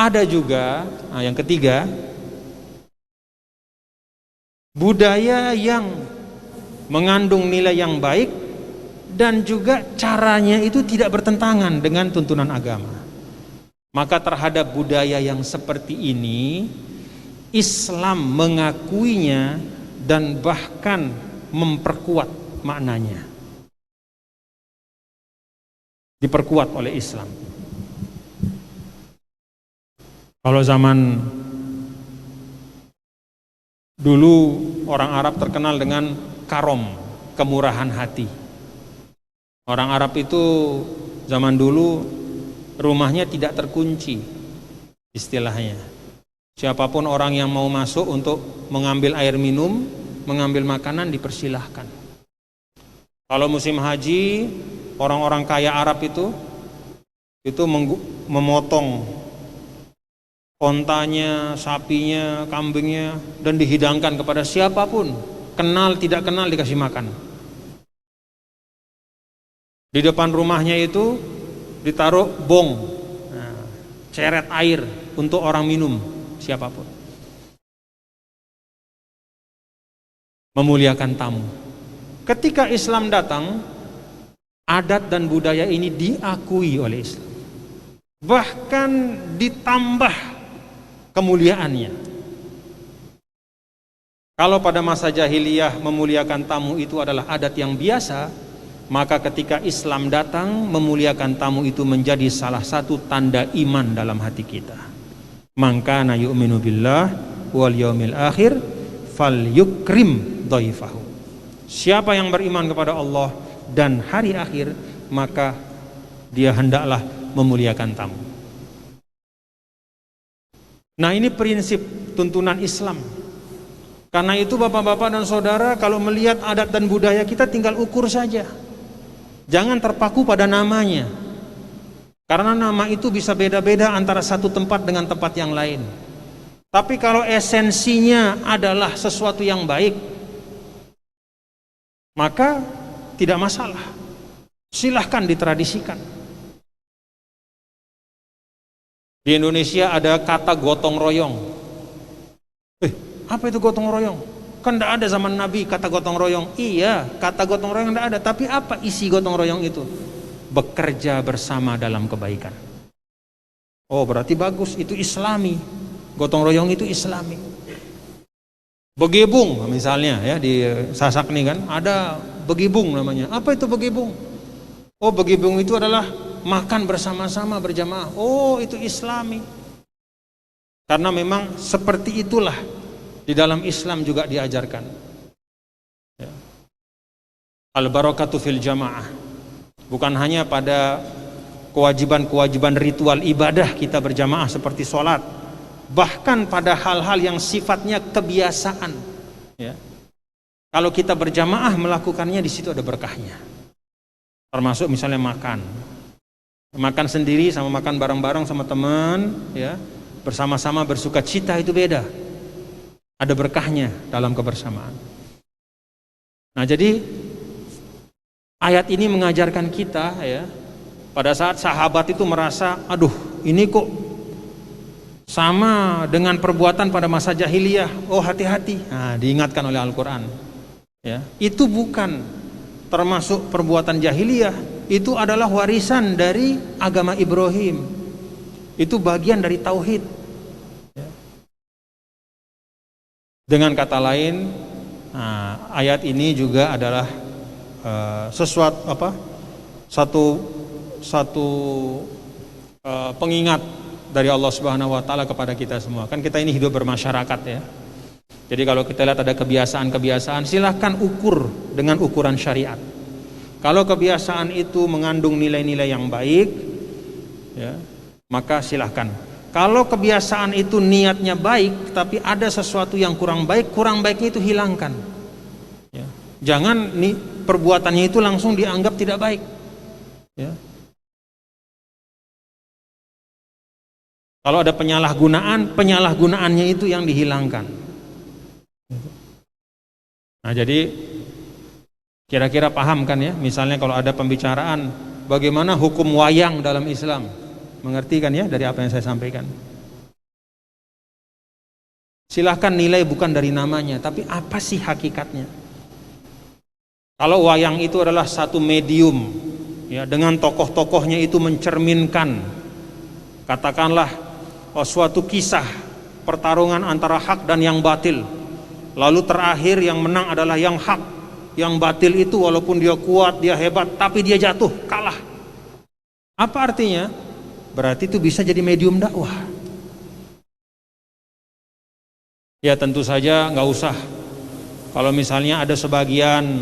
Ada juga, yang ketiga, budaya yang mengandung nilai yang baik dan juga caranya itu tidak bertentangan dengan tuntunan agama. Maka terhadap budaya yang seperti ini, Islam mengakuinya dan bahkan memperkuat maknanya. Diperkuat oleh Islam. Kalau zaman dulu orang Arab terkenal dengan karom, kemurahan hati. Orang Arab itu zaman dulu rumahnya tidak terkunci, istilahnya. Siapapun orang yang mau masuk untuk mengambil air minum, mengambil makanan dipersilahkan. Kalau musim haji, orang-orang kaya Arab itu memotong ontanya, sapinya, kambingnya, dan dihidangkan kepada siapapun, kenal tidak kenal dikasih makan. Di depan rumahnya itu ditaruh bong, ceret air untuk orang minum, siapapun. Memuliakan tamu. Ketika Islam datang, adat dan budaya ini diakui oleh Islam, bahkan ditambah kemuliaannya. Kalau pada masa jahiliyah memuliakan tamu itu adalah adat yang biasa, maka ketika Islam datang, memuliakan tamu itu menjadi salah satu tanda iman dalam hati kita. Man kana yu'minu billah wal yaumil akhir falyukrim dhaifahu. Siapa yang beriman kepada Allah dan hari akhir, maka dia hendaklah memuliakan tamu. Nah, ini prinsip tuntunan Islam. Karena itu bapak-bapak dan saudara, kalau melihat adat dan budaya kita tinggal ukur saja. Jangan terpaku pada namanya. Karena nama itu bisa beda-beda antara satu tempat dengan tempat yang lain. Tapi kalau esensinya adalah sesuatu yang baik, maka tidak masalah. Silahkan ditradisikan. Di Indonesia ada kata gotong royong. Apa itu gotong royong? Kan tidak ada zaman Nabi kata gotong royong. Iya, kata gotong royong tidak ada. Tapi apa isi gotong royong itu? Bekerja bersama dalam kebaikan. Oh, berarti bagus, itu Islami. Gotong royong itu Islami. Begebung misalnya ya, di Sasak nih kan ada begebung namanya. Apa itu begebung? Oh, begebung itu adalah makan bersama-sama berjamaah. Oh, itu Islami. Karena memang seperti itulah di dalam Islam juga diajarkan. Ya. Al-barakatu fil jamaah. Bukan hanya pada kewajiban-kewajiban ritual ibadah kita berjamaah seperti sholat, bahkan pada hal-hal yang sifatnya kebiasaan. Ya. Kalau kita berjamaah melakukannya, di situ ada berkahnya. Termasuk misalnya makan sendiri sama makan bareng-bareng sama teman, ya, bersama-sama bersuka cita, itu beda. Ada berkahnya dalam kebersamaan. Nah, jadi ayat ini mengajarkan kita, ya, pada saat sahabat itu merasa, aduh, ini kok sama dengan perbuatan pada masa jahiliyah. Oh, hati-hati. Nah, diingatkan oleh Al-Quran. Ya, itu bukan termasuk perbuatan jahiliyah. Itu adalah warisan dari agama Ibrahim. Itu bagian dari tauhid. Dengan kata lain, ayat ini juga adalah satu pengingat dari Allah Subhanahu wa taala kepada kita semua. Kan kita ini hidup bermasyarakat, ya. Jadi kalau kita lihat ada kebiasaan-kebiasaan, silahkan ukur dengan ukuran syariat. Kalau kebiasaan itu mengandung nilai-nilai yang baik, ya, maka silahkan. Kalau kebiasaan itu niatnya baik, tapi ada sesuatu yang kurang baiknya itu hilangkan. Ya. Jangan perbuatannya itu langsung dianggap tidak baik. Ya. Kalau ada penyalahgunaannya itu yang dihilangkan. Nah, jadi kira-kira paham kan ya? Misalnya kalau ada pembicaraan bagaimana hukum wayang dalam Islam, mengerti kan ya dari apa yang saya sampaikan? Silahkan nilai bukan dari namanya, tapi apa sih hakikatnya? Kalau wayang itu adalah satu medium, ya, dengan tokoh-tokohnya itu mencerminkan, katakanlah, suatu kisah pertarungan antara hak dan yang batil. Lalu terakhir yang menang adalah yang hak. Yang batil itu walaupun dia kuat, dia hebat, tapi dia jatuh, kalah. Apa artinya? Berarti itu bisa jadi medium dakwah. Ya tentu saja nggak usah. Kalau misalnya ada sebagian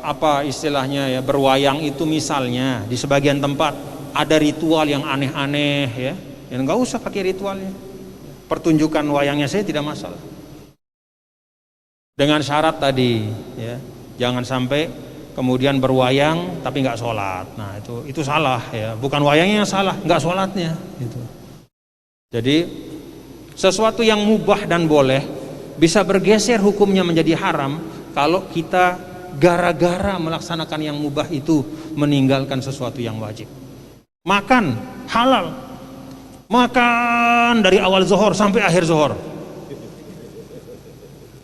apa istilahnya ya, berwayang itu misalnya di sebagian tempat ada ritual yang aneh-aneh ya nggak usah pakai ritualnya. Pertunjukan wayangnya saya tidak masalah. Dengan syarat tadi ya, jangan sampai kemudian berwayang tapi nggak sholat. Nah itu salah ya, bukan wayangnya yang salah, nggak sholatnya gitu. Jadi sesuatu yang mubah dan boleh bisa bergeser hukumnya menjadi haram kalau kita gara-gara melaksanakan yang mubah itu meninggalkan sesuatu yang wajib. Makan halal, makan dari awal zuhur sampai akhir zuhur,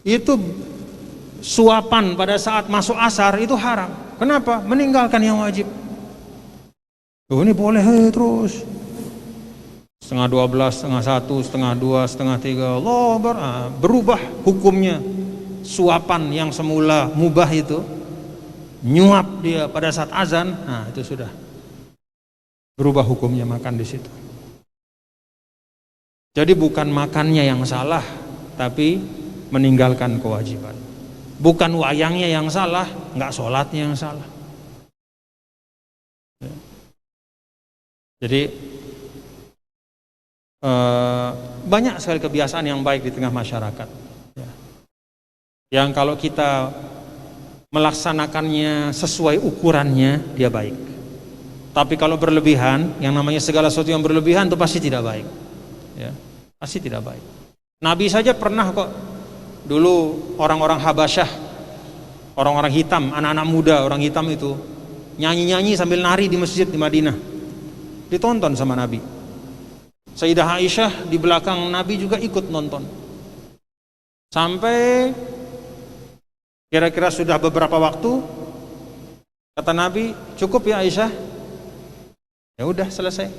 itu suapan pada saat masuk asar itu haram. Kenapa? Meninggalkan yang wajib. Oh, ini boleh terus. Setengah 12, setengah 1, setengah 2, setengah 3, Allah berubah hukumnya. Suapan yang semula mubah itu nyuap dia pada saat azan, nah itu sudah berubah hukumnya makan di situ. Jadi bukan makannya yang salah, tapi meninggalkan kewajiban. Bukan wayangnya yang salah, nggak sholatnya yang salah. Jadi banyak sekali kebiasaan yang baik di tengah masyarakat ya, yang kalau kita melaksanakannya sesuai ukurannya dia baik. Tapi kalau berlebihan, yang namanya segala sesuatu yang berlebihan itu pasti tidak baik ya, pasti tidak baik. Nabi saja pernah kok dulu orang-orang Habasyah, orang-orang hitam, anak-anak muda orang hitam itu nyanyi-nyanyi sambil nari di masjid di Madinah, ditonton sama Nabi. Sayyidah Aisyah di belakang Nabi juga ikut nonton. Sampai kira-kira sudah beberapa waktu, kata Nabi, cukup ya Aisyah. Ya udah selesai.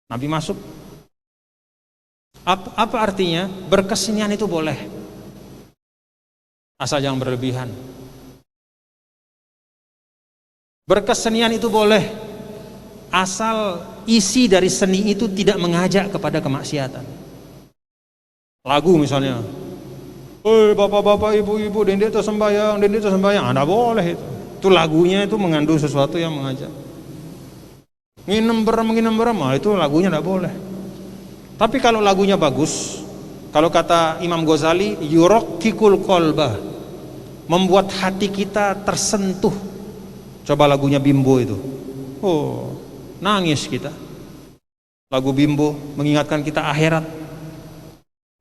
Nabi masuk. Apa artinya? Berkesenian itu boleh, asal jangan berlebihan. Berkesenian itu boleh, asal isi dari seni itu tidak mengajak kepada kemaksiatan. Lagu misalnya, bapak-bapak, ibu-ibu, dendek itu sembahyang, anda boleh itu. Itu lagunya itu mengandung sesuatu yang mengajak. Nginem berem, itu lagunya tidak boleh. Tapi kalau lagunya bagus, kalau kata Imam Ghazali, yuraqqikul qalba, membuat hati kita tersentuh. Coba lagunya Bimbo itu, nangis kita. Lagu Bimbo mengingatkan kita akhirat,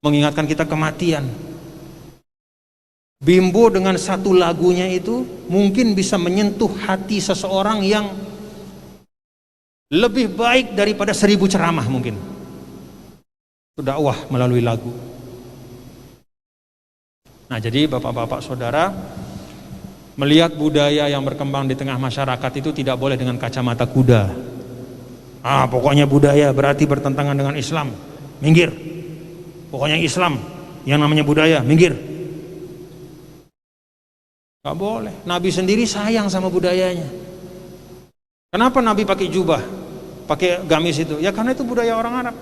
mengingatkan kita kematian. Bimbo dengan satu lagunya itu mungkin bisa menyentuh hati seseorang yang lebih baik daripada 1000 ceramah mungkin. Itu dakwah melalui lagu. Nah jadi bapak-bapak saudara, melihat budaya yang berkembang di tengah masyarakat itu tidak boleh dengan kacamata kuda. Pokoknya budaya berarti bertentangan dengan Islam, minggir. Pokoknya Islam yang namanya budaya, minggir. Gak boleh. Nabi sendiri sayang sama budayanya. Kenapa Nabi pakai jubah, pakai gamis itu? Ya karena itu budaya orang Arab.